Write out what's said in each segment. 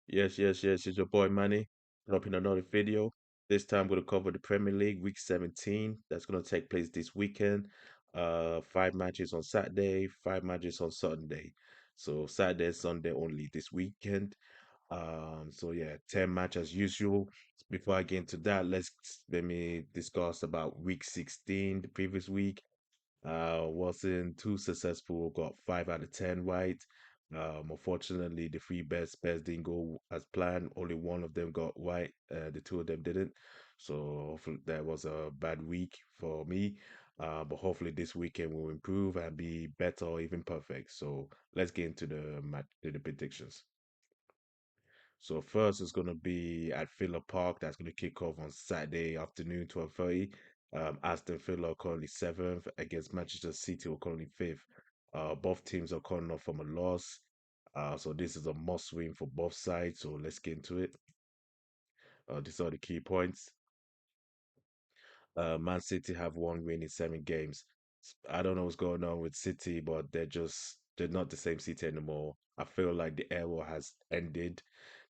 Yes. It's your boy Manny, dropping another video. This time we're gonna cover the Premier League Week 17. That's gonna take place this weekend. Five matches on Saturday, five matches on Sunday. So Saturday and Sunday only this weekend. So yeah, 10 match as usual. Before I get into that, let me discuss about week 16, the previous week. Wasn't too successful, got 5 out of 10 right. Unfortunately, the three best didn't go as planned. Only one of them got right. The two of them didn't. So hopefully that was a bad week for me. But hopefully this weekend will improve and be better or even perfect. So let's get into the predictions. So first it's gonna be at Villa Park. That's gonna kick off on Saturday afternoon, 12:30. Aston Villa are currently seventh against Manchester City, who are currently fifth. Both teams are coming off from a loss. So this is a must win for both sides. So let's get into it. These are the key points. Man City have one win in 7 games. I don't know what's going on with City, but they're not the same City anymore. I feel like the era has ended.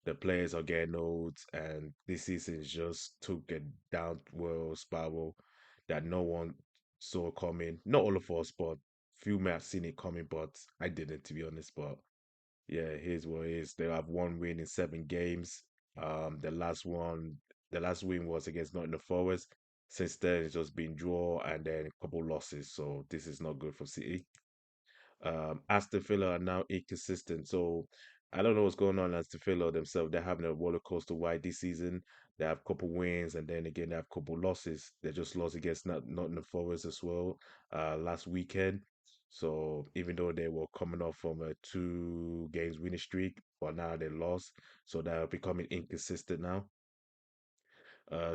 The players are getting old, and this season just took a downward spiral that no one saw coming. Not all of us, but few may have seen it coming, but I didn't, to be honest. But yeah, here's what it is. They have one win in 7 games. The last one, the last win was against Nottingham Forest. Since then, it's just been draw and then a couple losses. So this is not good for City. Aston Villa are now inconsistent. So I don't know what's going on at Aston Villa themselves. They're having a roller coaster ride this season. They have a couple wins and then again they have a couple losses. They just lost against Nottingham Forest as well last weekend. So even though they were coming off from a 2 games winning streak, but now they lost. So they're becoming inconsistent now.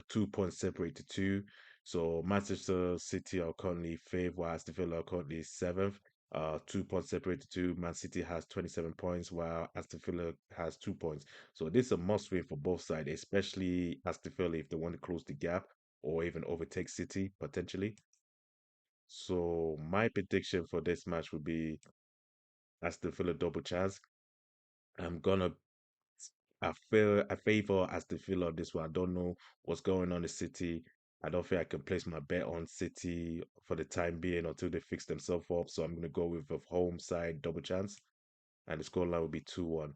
2 points separate the two. So Manchester City are currently fifth, while Aston Villa are currently seventh. 2 points separate the two. Man City has 27 points, while Aston Villa has 2 points. So this is a must win for both sides, especially Aston Villa if they want to close the gap or even overtake City potentially. So my prediction for this match would be Aston Villa double chance. I'm gonna I favor Aston Villa on this one. I don't know what's going on in City. I don't think I can place my bet on City for the time being until they fix themselves up. So I'm gonna go with a home side double chance, and the scoreline will be 2-1.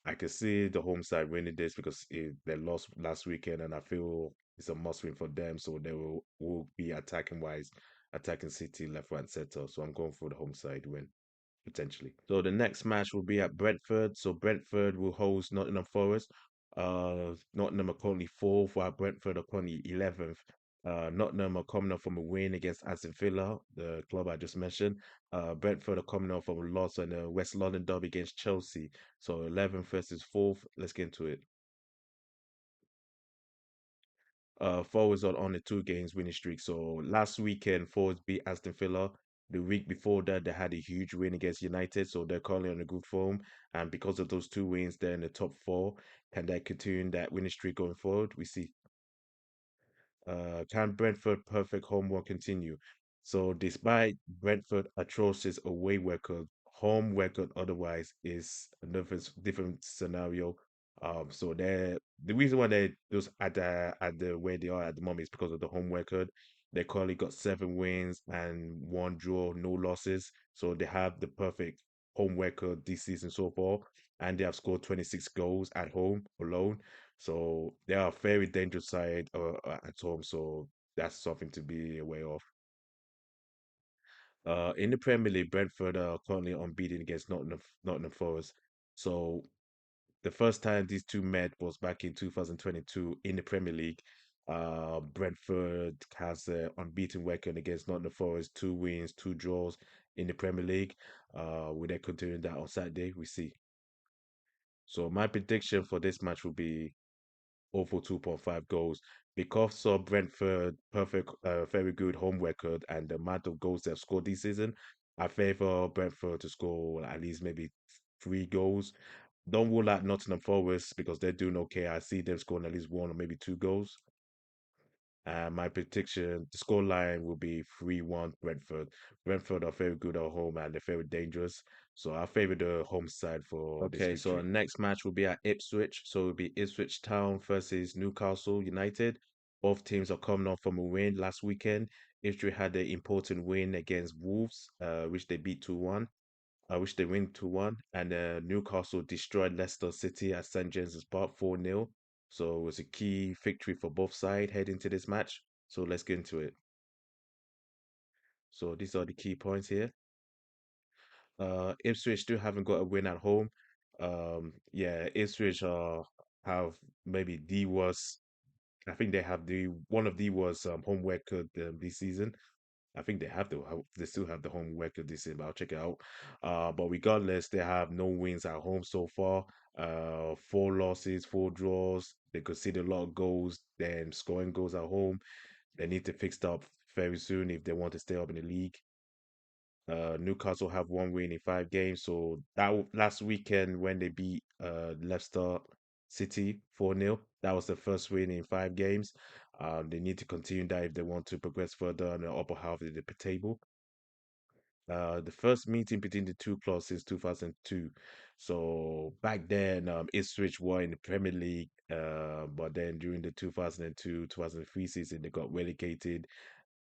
I can see the home side winning this because they lost last weekend, and I feel it's a must win for them. So they will be attacking City left, right, and center. So I'm going for the home side win potentially. So the next match will be at Brentford. So Brentford will host Nottingham Forest. Nottingham are currently fourth, while Brentford are currently 11th. Nottingham are coming off from a win against Aston Villa, the club I just mentioned. Brentford are coming off from a loss in the West London derby against Chelsea. So 11th versus 4th. Let's get into it. Forwards are on a 2 games winning streak. So last weekend, Forwards beat Aston Villa. The week before that, they had a huge win against United, so they're currently on a good form. And because of those 2 wins, they're in the top four. Can they continue that winning streak going forward? We see. Can Brentford perfect homework continue? So despite Brentford atrocious away record, home record otherwise is another different scenario. So the reason why they just at the where they are at the moment is because of the home record. They currently got 7 wins and 1 draw, no losses. So they have the perfect home record this season so far, and they have scored 26 goals at home alone. So they are a very dangerous side at home. So that's something to be aware of. In the Premier League, Brentford are currently unbeaten against Nottingham Forest. So the first time these two met was back in 2022 in the Premier League. Brentford has an unbeaten record against Nottingham Forest, 2 wins, 2 draws in the Premier League. Will they continue that on Saturday? We see. So my prediction for this match will be over 2.5 goals because of Brentford perfect, very good home record and the amount of goals they've scored this season. I favor Brentford to score at least maybe 3 goals. Don't rule out Nottingham Forest because they're doing okay. I see them scoring at least 1 or maybe 2 goals. My prediction, the score line will be 3-1 Brentford. Brentford are very good at home and they're very dangerous. So I favor the home side for this Okay, so our victory. next match will be at Ipswich. So it'll be Ipswich Town versus Newcastle United. Both teams are coming off from a win last weekend. Ipswich had an important win against Wolves, which they beat 2-1. Which they win 2-1. And Newcastle destroyed Leicester City at St James's Park 4-0. So it was a key victory for both sides heading to this match. So let's get into it. So these are the key points here. Ipswich still haven't got a win at home. Yeah, Ipswich have maybe the worst. I think they have the one of the worst home record this season. I think they still have the home record this season. But I'll check it out. But regardless, they have no wins at home so far. Four losses, four draws. They conceded a lot of goals. Then scoring goals at home. They need to fix that up very soon if they want to stay up in the league. Newcastle have one win in 5 games. So last weekend when they beat Leicester City 4-0, that was the first win in 5 games. They need to continue that if they want to progress further in the upper half of the table. The first meeting between the two clubs since 2002. So back then, Ipswich were in the Premier League, but then during the 2002-2003 season, they got relegated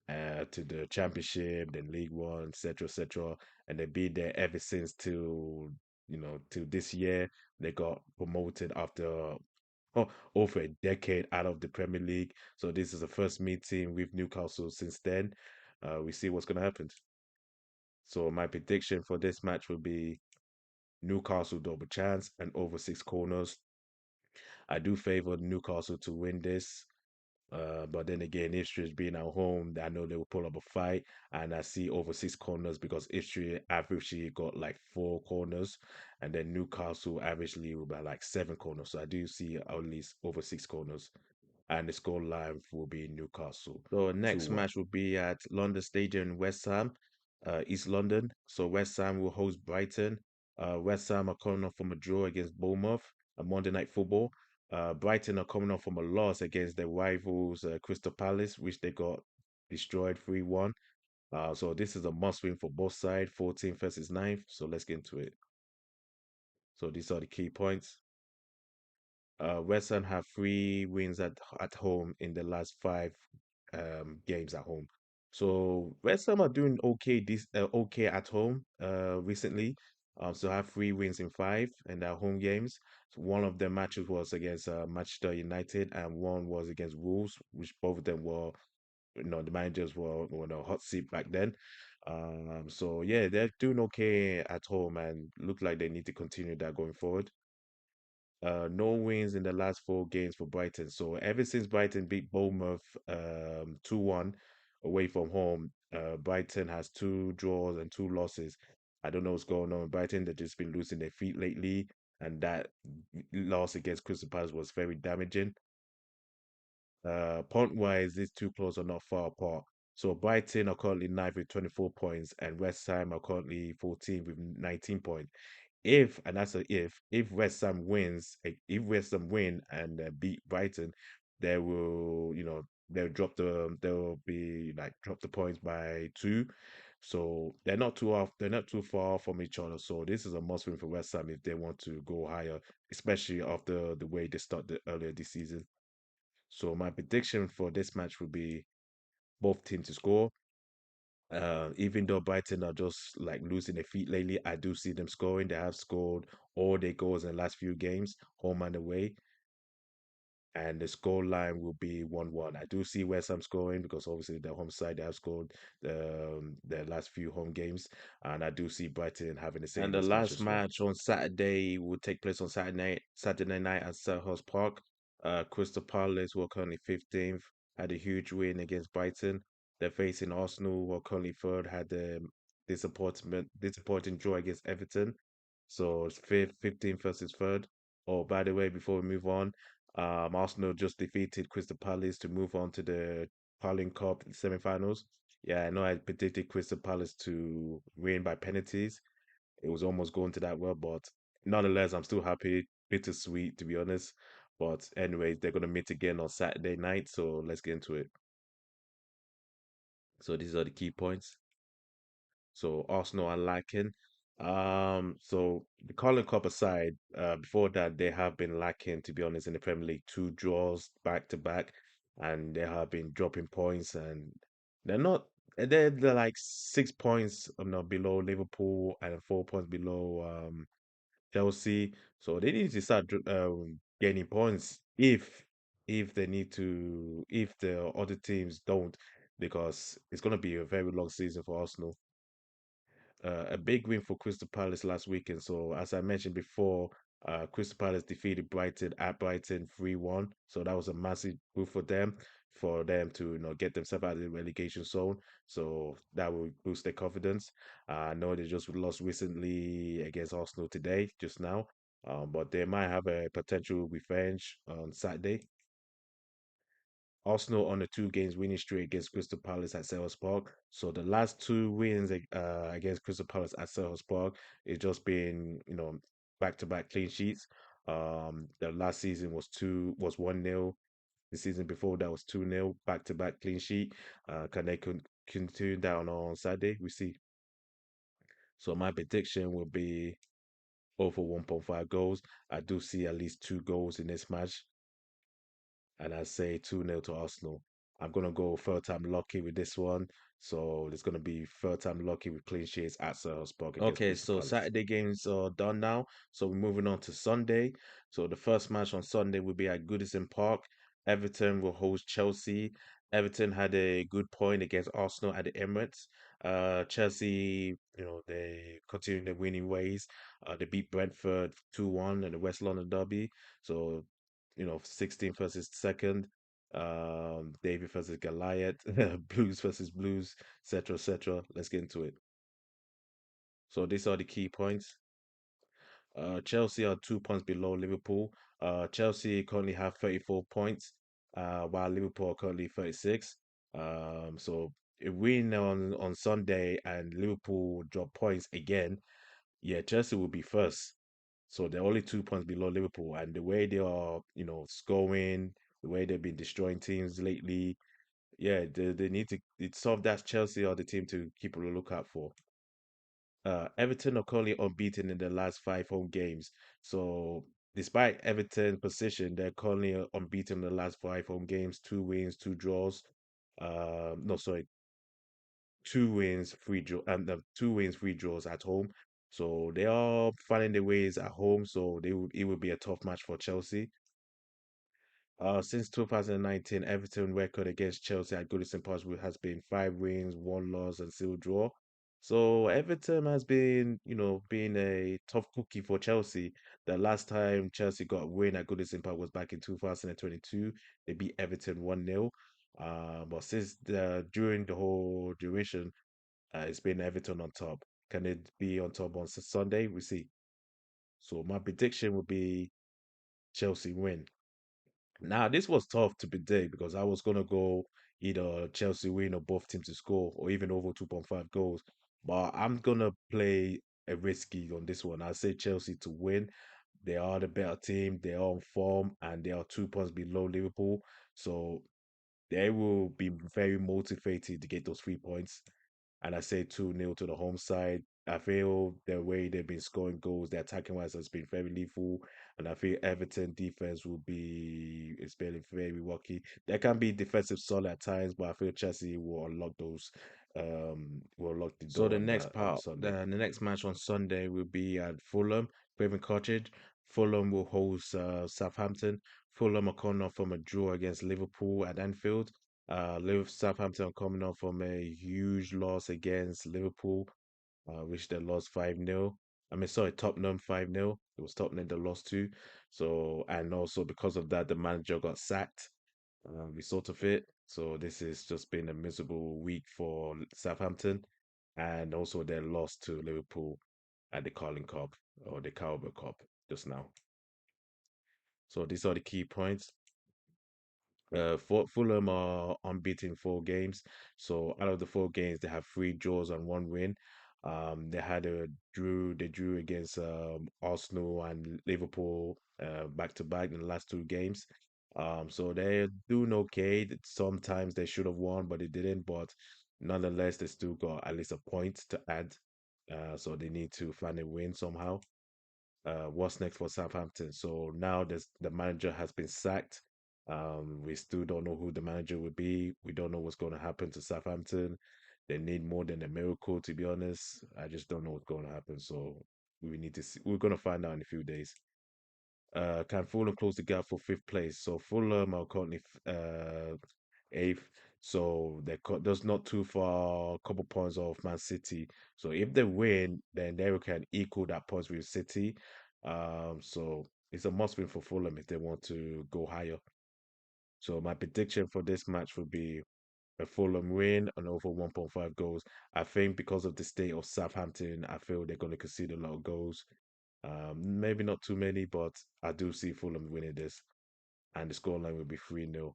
to the Championship, then League One, etc., etc. And they've been there ever since till till this year. They got promoted after over a decade out of the Premier League. So this is the first meeting with Newcastle since then. We see what's going to happen. So my prediction for this match will be Newcastle double chance and over 6 corners. I do favor Newcastle to win this. But then again, Ipswich being at home, I know they will pull up a fight, and I see over 6 corners because Ipswich averagely got like 4 corners, and then Newcastle averagely about like 7 corners. So I do see at least over 6 corners, and the score line will be Newcastle So two next one. match will be at London Stadium, West Ham, East London. So West Ham will host Brighton. West Ham are coming off from a draw against Bournemouth, a Monday Night Football. Brighton are coming off from a loss against their rivals, Crystal Palace, which they got destroyed 3-1. So this is a must win for both sides, 14th versus 9th. So let's get into it. So these are the key points. West Ham have 3 wins at home in the last 5 games at home. So West Ham are doing okay at home recently. So have 3 wins in 5 in their home games. So one of the matches was against Manchester United, and one was against Wolves, which both of them were, the managers were on a hot seat back then. So yeah, they're doing okay at home and look like they need to continue that going forward. No wins in the last 4 games for Brighton. So ever since Brighton beat Bournemouth 2-1 away from home, Brighton has 2 draws and 2 losses. I don't know what's going on with Brighton. They've just been losing their feet lately, and that loss against Crystal Palace was very damaging. Point wise, these two clubs are not far apart. So Brighton are currently ninth with 24 points, and West Ham are currently 14th with 19 points. And that's a if West Ham wins, if West Ham win and beat Brighton, they will, they'll be like drop the points by 2. So they're not too far from each other. So this is a must win for West Ham if they want to go higher, especially after the way they started earlier this season. So my prediction for this match will be both teams to score. Even though Brighton are just like losing their feet lately, I do see them scoring. They have scored all their goals in the last few games, home and away. And the score line will be 1-1. I do see West Ham scoring because obviously the home side they have scored their last few home games. And I do see Brighton having the same And in the this match last as well. match on Saturday will take place on Saturday night at Selhurst Park. Crystal Palace were currently 15th, had a huge win against Brighton. They're facing Arsenal, who are currently third, had a disappointing draw against Everton. So it's fifth, 15th versus third. Oh, by the way, before we move on, Arsenal just defeated Crystal Palace to move on to the Carling Cup semi-finals. Yeah, I know I predicted Crystal Palace to win by penalties. It was almost going to that well, but nonetheless, I'm still happy. Bittersweet, to be honest. But anyways, they're gonna meet again on Saturday night, so let's get into it. So these are the key points. So Arsenal are lacking. So the Carling Cup aside, before that they have been lacking, to be honest, in the Premier League. Two draws back to back, and they have been dropping points, and they're not. They're like 6 points, below Liverpool and 4 points below Chelsea. So they need to start gaining points if they need to, if the other teams don't, because it's going to be a very long season for Arsenal. A big win for Crystal Palace last weekend. So as I mentioned before, Crystal Palace defeated Brighton at Brighton 3-1. So that was a massive move for them to get themselves out of the relegation zone. So that will boost their confidence. I know they just lost recently against Arsenal today, just now. But they might have a potential revenge on Saturday. Arsenal on a two games winning streak against Crystal Palace at Selhurst Park. So the last two wins against Crystal Palace at Selhurst Park is just been, back to back clean sheets. The last season was 1-0. The season before that was 2-0, back to back clean sheet. Can they continue that on Saturday? We see. So my prediction will be over 1.5 goals. I do see at least two goals in this match, and I say 2-0 to Arsenal. I'm gonna go third time lucky with this one. So it's gonna be third time lucky with clean sheets at Selhurst Park against Okay, Crystal so Palace. Saturday games are done now. So we're moving on to Sunday. So the first match on Sunday will be at Goodison Park. Everton will host Chelsea. Everton had a good point against Arsenal at the Emirates. Chelsea, they continue their winning ways. They beat Brentford 2-1 in the West London derby. So, 16th versus second. David versus Goliath, Blues versus Blues, etc., etc. Let's get into it. So these are the key points. Chelsea are 2 points below Liverpool. Chelsea currently have 34 points, while Liverpool are currently 36. So if we win on Sunday and Liverpool drop points again, yeah, Chelsea will be first. So they're only 2 points below Liverpool, and the way they are, scoring, the way they've been destroying teams lately, yeah, they need to. It's sort of that's Chelsea are the team to keep a lookout for. Everton are currently unbeaten in their last five home games. So, despite Everton's position, they're currently unbeaten in the last five home games, two wins, two draws. No, sorry, two wins, three draw, and 2 wins, three draws at home. So they are finding their ways at home. So it will be a tough match for Chelsea. Since 2019, Everton record against Chelsea at Goodison Park has been 5 wins, one loss, and 0 draw. So Everton has been, being a tough cookie for Chelsea. The last time Chelsea got a win at Goodison Park was back in 2022. They beat Everton 1-0. But during the whole duration, it's been Everton on top. Can it be on top on Sunday? We see. So my prediction would be Chelsea win. Now, this was tough to predict because I was gonna go either Chelsea win or both teams to score or even over 2.5 goals. But I'm gonna play a risky on this one. I say Chelsea to win. They are the better team, they are on form, and they are 2 points below Liverpool. So they will be very motivated to get those 3 points, and I say 2-0 to the home side. I feel the way they've been scoring goals, their attacking wise has been very lethal, and I feel Everton defense will be it's been very rocky. There can be defensive solid at times, but I feel Chelsea will unlock the So door the on next that on part, Sunday. the next match on Sunday will be at Fulham, Craven Cottage. Fulham will host Southampton. Fulham are coming off from a draw against Liverpool at Anfield. Southampton are coming off from a huge loss against Liverpool, which they lost 5-0. I mean, sorry, Tottenham 5-0. It was Tottenham that lost to. So, and also because of that, the manager got sacked. We sort of it. So this has just been a miserable week for Southampton, and also their loss to Liverpool at the Carling Cup or the Carabao Cup just now. So these are the key points. Fulham are unbeaten 4 games. So out of the 4 games, they have 3 draws and 1 win. They had a drew. They drew against Arsenal and Liverpool back to back in the last 2 games. So they're doing okay. Sometimes they should have won, but they didn't. But nonetheless, they still got at least a point to add. So they need to find a win somehow. What's next for Southampton? So now the manager has been sacked. We still don't know who the manager will be. We don't know what's going to happen to Southampton. They need more than a miracle, to be honest. I just don't know what's going to happen. So we need to see. We're going to find out in a few days. Can Fulham close the gap for fifth place? So Fulham are currently eighth. So they're just not too far, a couple points off Man City. So if they win, then they can equal that points with City. So it's a must win for Fulham if they want to go higher. So my prediction for this match would be a Fulham win and over 1.5 goals. I think because of the state of Southampton, I feel they're going to concede a lot of goals. Maybe not too many, but I do see Fulham winning this, and the scoreline will be 3-0.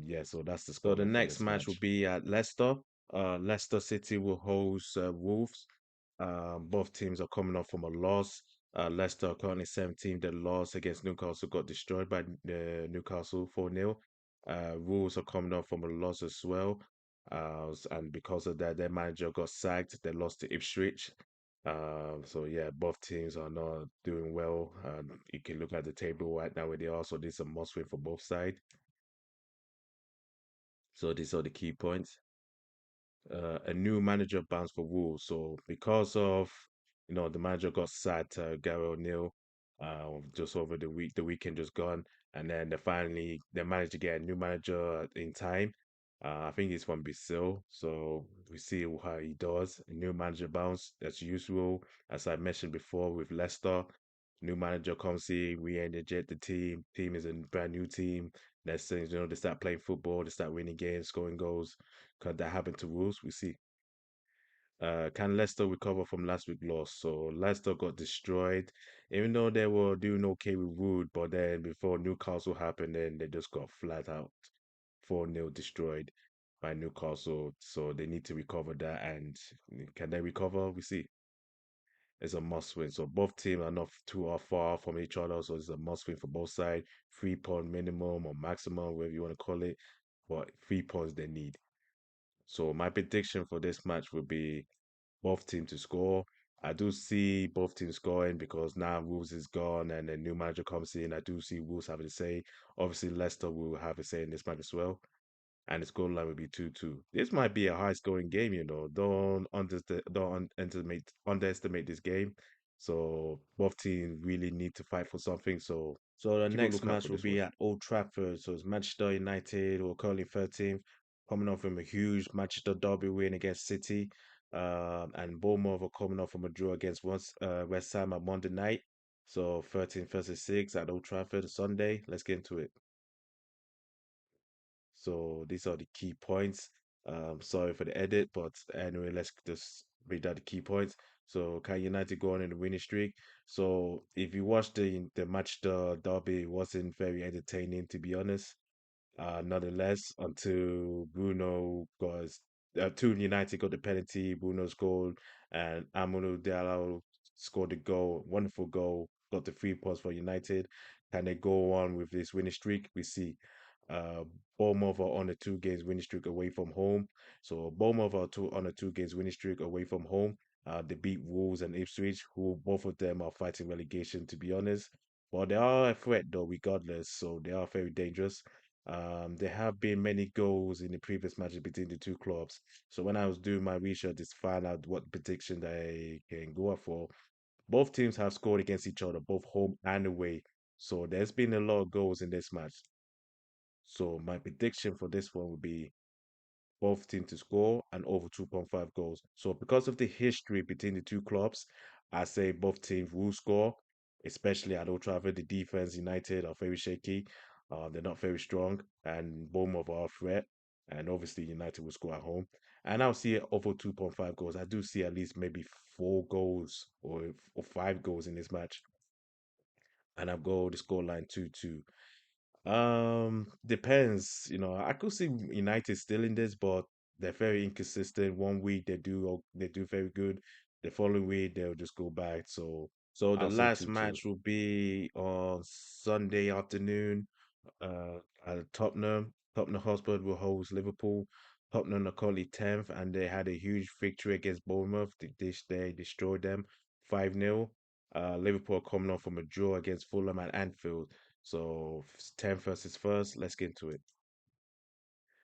Yeah, so that's the So the scoreline for next this match will match. be at Leicester. Leicester City will host Wolves. Both teams are coming off from a loss. Leicester are currently 17th. The loss against Newcastle got destroyed by Newcastle 4-0. Wolves are coming off from a loss as well. And because of that, their manager got sacked. They lost to Ipswich. So yeah, both teams are not doing well. You can look at the table right now where they are. So this is a must win for both sides. So these are the key points. A new manager bounce for Wolves. So because of the manager got sacked, Gary O'Neill, just over the weekend just gone, and then they managed to get a new manager in time. I think he's from Brazil, so we see how he does. A new manager bounce as usual, as I mentioned before with Leicester. New manager comes in, re-energize the team. Team is a brand new team. Next thing they start playing football, they start winning games, scoring goals. Could that happen to Wolves? We see. Can Leicester recover from last week's loss? So Leicester got destroyed, even though they were doing okay with Wood, but then before Newcastle happened, then they just got flat out 4-0 destroyed by Newcastle. So they need to recover that. And can they recover? We see. It's a must win. So both teams are not too far from each other. So it's a must win for both sides. 3 point minimum or maximum, whatever you want to call it. But 3 points they need. So my prediction for this match would be both teams to score. I do see both teams scoring because now Wolves is gone and a new manager comes in. I do see Wolves having a say. Obviously, Leicester will have a say in this match as well. And the score line will be 2-2. This might be a high scoring game, don't underestimate this game. So both teams really need to fight for something. So So the keep a next lookout for match will this be one. at Old Trafford. So it's Manchester United who are currently 13th, coming off from a huge Manchester derby win against City. And Bournemouth are coming off from a draw against West Ham on Monday night. So 13 versus 6 at Old Trafford Sunday. Let's get into it. So these are the key points. Sorry for the edit, but anyway, let's just read out the key points. So can United go on in the winning streak? So if you watch the match, the derby, it wasn't very entertaining to be honest. Nonetheless, until Bruno got two United got the penalty, Bruno scored, and Amadou Diallo scored the goal, wonderful goal, got the 3 points for United. Can they go on with this winning streak? We see. Uh, Bournemouth are on a 2 games winning streak away from home. So Bournemouth are on a 2 games winning streak away from home. They beat Wolves and Ipswich, who both of them are fighting relegation, to be honest. But they are a threat though, regardless. So they are very dangerous. There have been many goals in the previous matches between the two clubs. So when I was doing my research to find out what prediction they can go up for, both teams have scored against each other, both home and away. So there's been a lot of goals in this match. So my prediction for this one would be both teams to score and over 2.5 goals. So because of the history between the two clubs, I say both teams will score, especially at Old Trafford. The defense, United, are very shaky. They're not very strong, and Bournemouth are a threat. And obviously, United will score at home. And I'll see over 2.5 goals. I do see at least maybe 4 goals or 5 goals in this match. And I'll go the scoreline 2-2. Depends. I could see United still in this, but they're very inconsistent. One week they do very good. The following week they'll just go back. So So the I'll say last 2-2. match will be on Sunday afternoon. At Tottenham. Tottenham Hotspur will host Liverpool. Tottenham are currently 10th, and they had a huge victory against Bournemouth. They destroyed them 5-0. Liverpool are coming off from a draw against Fulham at Anfield. So 10th versus first. Let's get into it.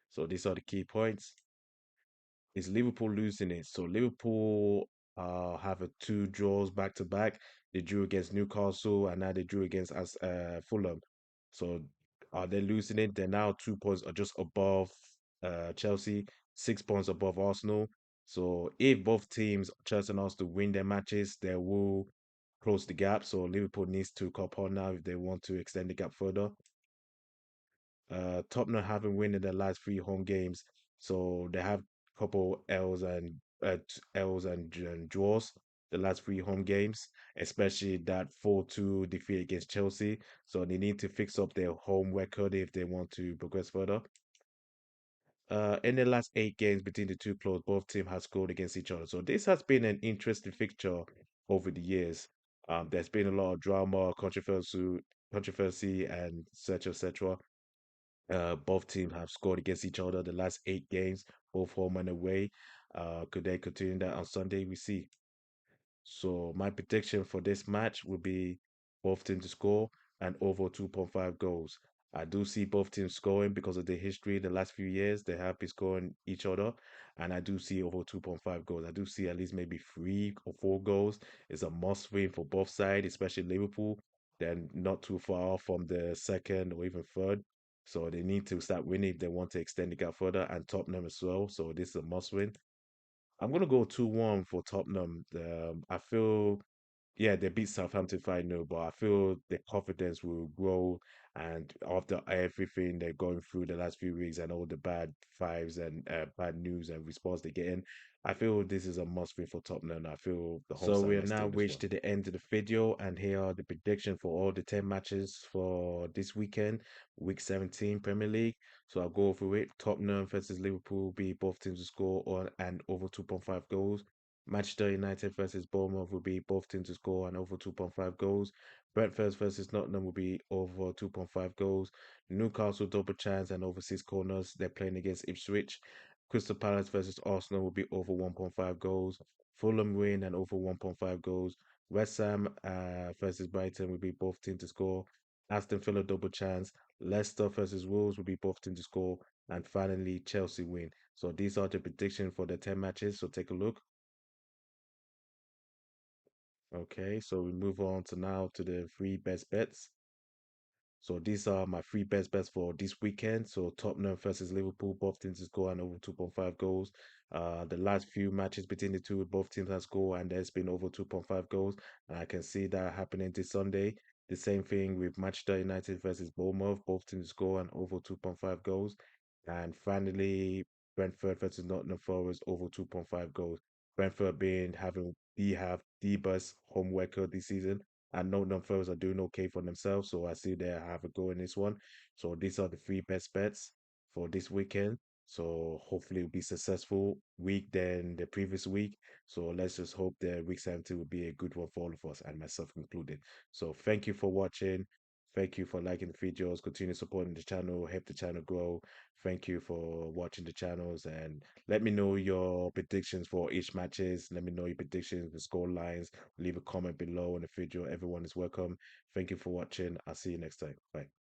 So these are the key points. Is Liverpool losing it? So Liverpool have a two draws back to back. They drew against Newcastle and now they drew against us Fulham. So are they losing it? They're now 2 points are just above Chelsea, 6 points above Arsenal. So if both teams, Chelsea and Arsenal, win their matches, they will close the gap. So Liverpool needs to cop on now if they want to extend the gap further. Tottenham haven't won in their last three home games, so they have a couple L's and draws the last three home games, especially that 4-2 defeat against Chelsea. So they need to fix up their home record if they want to progress further. In the last eight games between the two clubs, both teams have scored against each other. So this has been an interesting fixture over the years. There's been a lot of drama, controversy, and etc. etc. Both teams have scored against each other the last eight games, both home and away. Could they continue that on Sunday? We see. So my prediction for this match would be both teams to score and over 2.5 goals. I do see both teams scoring because of the history the last few years. They have been scoring each other, and I do see over 2.5 goals. I do see at least maybe 3 or 4 goals. It's a must win for both sides, especially Liverpool. They're not too far off from the second or even third. So they need to start winning if they want to extend the gap further, and Tottenham as well. So this is a must win. I'm gonna go 2-1 for Tottenham. I feel, yeah, they beat Southampton 5-0, but I feel the confidence will grow. And after everything they're going through the last few weeks and all the bad fives and bad news and response they're getting, I feel this is a must win for Tottenham. I feel the home So side we are might now steal this reached one. to the end of the video, and here are the prediction for all the 10 matches for this weekend, week 17 Premier League. So I'll go over it. Tottenham versus Liverpool be both teams to score and over 2.5 goals. Manchester United versus Bournemouth will be both teams to score and over 2.5 goals. Brentford versus Nottingham will be over 2.5 goals. Newcastle double chance and over 6 corners. They're playing against Ipswich. Crystal Palace versus Arsenal will be over 1.5 goals. Fulham win and over 1.5 goals. West Ham versus Brighton will be both teams to score. Aston Villa double chance. Leicester versus Wolves will be both teams to score. And finally, Chelsea win. So these are the predictions for the 10 matches. So take a look. Okay, so we move on to now to the three best bets. So these are my three best bets for this weekend. So Tottenham versus Liverpool, both teams to score and over 2.5 goals. The last few matches between the two, both teams have scored and there's been over 2.5 goals. And I can see that happening this Sunday. The same thing with Manchester United versus Bournemouth, both teams score and over 2.5 goals. And finally, Brentford versus Nottingham Forest over 2.5 goals. Brentford being having have the best home record this season and Nottingham Forest are doing okay for themselves. So I see they have a go in this one. So these are the three best bets for this weekend. So hopefully it'll be successful week than the previous week. So let's just hope that week 17 will be a good one for all of us and myself included. So thank you for watching. Thank you for liking the videos. Continue supporting the channel. Help the channel grow. Thank you for watching the channels and let me know your predictions for each matches. Let me know your predictions, the score lines. Leave a comment below on the video. Everyone is welcome. Thank you for watching. I'll see you next time. Bye.